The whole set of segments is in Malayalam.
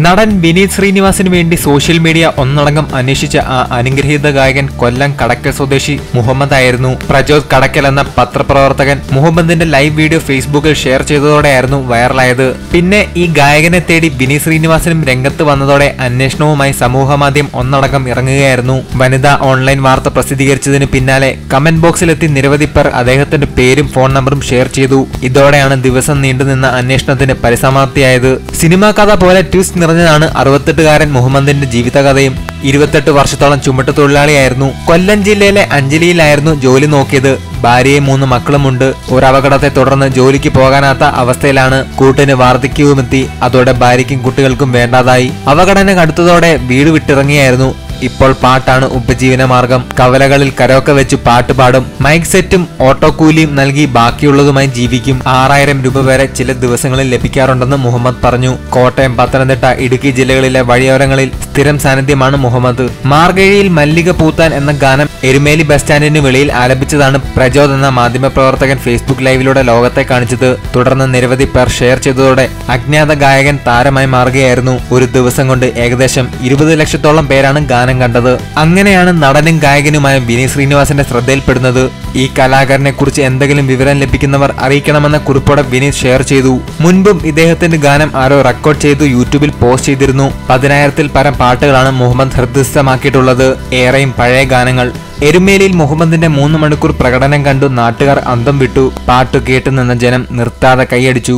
നടൻ വിനീത് ശ്രീനിവാസിന് വേണ്ടി സോഷ്യൽ മീഡിയ ഒന്നടങ്കം അന്വേഷിച്ച ആ അനുഗ്രഹീത ഗായകൻ കൊല്ലം കടക്കൽ സ്വദേശി മുഹമ്മദ് ആയിരുന്നു. പ്രജോദ് കടക്കൽ എന്ന പത്രപ്രവർത്തകൻ മുഹമ്മദിന്റെ ലൈവ് വീഡിയോ ഫേസ്ബുക്കിൽ ഷെയർ ചെയ്തതോടെയായിരുന്നു വൈറലായത്. പിന്നെ ഈ ഗായകനെ തേടി വിനീത് ശ്രീനിവാസനും രംഗത്ത് വന്നതോടെ അന്വേഷണവുമായി സമൂഹമാധ്യമം ഒന്നടങ്കം ഇറങ്ങുകയായിരുന്നു. വനിതാ ഓൺലൈൻ വാർത്ത പ്രസിദ്ധീകരിച്ചതിന് പിന്നാലെ കമന്റ് ബോക്സിലെത്തി നിരവധി പേർ അദ്ദേഹത്തിന്റെ പേരും ഫോൺ നമ്പറും ഷെയർ ചെയ്തു. ഇതോടെയാണ് ദിവസം നീണ്ടുനിന്ന അന്വേഷണത്തിന് പരിസമാപ്തിയായത്. സിനിമാ കഥ പോലെ ട്വിസ്റ്റ് നിറഞ്ഞതാണ് 68-കാരൻ മുഹമ്മദിന്റെ ജീവിതകഥയും. 28 വർഷത്തോളം ചുമട്ടുതൊഴിലാളിയായിരുന്നു. കൊല്ലം ജില്ലയിലെ അഞ്ജലിയിലായിരുന്നു ജോലി നോക്കിയത്. ഭാര്യയും 3 മക്കളുമുണ്ട്. ഒരു അപകടത്തെ തുടർന്ന് ജോലിക്ക് പോകാനാത്ത അവസ്ഥയിലാണ്. കൂട്ടിന് വാർദ്ധക്യവുമെത്തി. അതോടെ ഭാര്യയ്ക്കും കുട്ടികൾക്കും വേണ്ടാതായി. അവഗണന കടുത്തതോടെ വീട് വിട്ടിറങ്ങിയായിരുന്നു. ഇപ്പോൾ പാട്ടാണ് ഉപജീവന മാർഗം. കവലകളിൽ കരോക്കെ വെച്ച് പാട്ട് പാടും. മൈക്ക് സെറ്റും ഓട്ടോ കൂലിയും നൽകി ബാക്കിയുള്ളതുമായി ജീവിക്കും. 6000 രൂപ വരെ ചില ദിവസങ്ങളിൽ ലഭിക്കാറുണ്ടെന്ന് മുഹമ്മദ് പറഞ്ഞു. കോട്ടയം, പത്തനംതിട്ട, ഇടുക്കി ജില്ലകളിലെ വഴിയോരങ്ങളിൽ സ്ഥിരം സാന്നിധ്യമാണ് മുഹമ്മദ്. മാർഗഴിയിൽ മല്ലിക പൂത്താൻ എന്ന ഗാനം എരുമേലി ബസ് സ്റ്റാൻഡിന് വെളിയിൽ ആലപിച്ചതാണ് പ്രജോദ് എന്ന മാധ്യമപ്രവർത്തകൻ ഫേസ്ബുക്ക് ലൈവിലൂടെ ലോകത്തെ കാണിച്ചത്. തുടർന്ന് നിരവധി പേർ ഷെയർ ചെയ്തതോടെ അജ്ഞാത ഗായകൻ താരമായി മാറുകയായിരുന്നു. ഒരു ദിവസം കൊണ്ട് ഏകദേശം 20 ലക്ഷത്തോളം പേരാണ് ഗാനം കണ്ടത്. അങ്ങനെയാണ് നടനും ഗായകനുമായ വിനീത് ശ്രീനിവാസന്റെ ശ്രദ്ധയിൽപ്പെടുന്നത്. ഈ കലാകാരനെ കുറിച്ച് എന്തെങ്കിലും വിവരം ലഭിക്കുന്നവർ അറിയിക്കണമെന്ന കുറിപ്പോടെ വിനീത് ഷെയർ ചെയ്തു. മുൻപും ഇദ്ദേഹത്തിന്റെ ഗാനം ആരോ റെക്കോർഡ് ചെയ്തു യൂട്യൂബിൽ പോസ്റ്റ് ചെയ്തിരുന്നു. 10,000-ൽ പരം പാട്ടുകളാണ് മുഹമ്മദ് ഹൃദയസ്ഥമാക്കിയിട്ടുള്ളത്. ഏറെയും പഴയ ഗാനങ്ങൾ. എരുമേലിയിൽ മുഹമ്മദിന്റെ 3 മണിക്കൂർ പ്രകടനം കണ്ടു നാട്ടുകാർ അന്തം വിട്ടു. പാട്ടു കേട്ടു നിന്ന ജനം നിർത്താതെ കൈയടിച്ചു.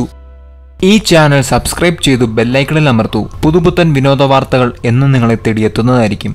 ഈ ചാനൽ സബ്സ്ക്രൈബ് ചെയ്തു ബെല്ലൈക്കണിൽ അമർത്തൂ. പുതുപുത്തൻ വിനോദ വാർത്തകൾ എന്നും നിങ്ങളെ തേടിയെത്തുന്നതായിരിക്കും.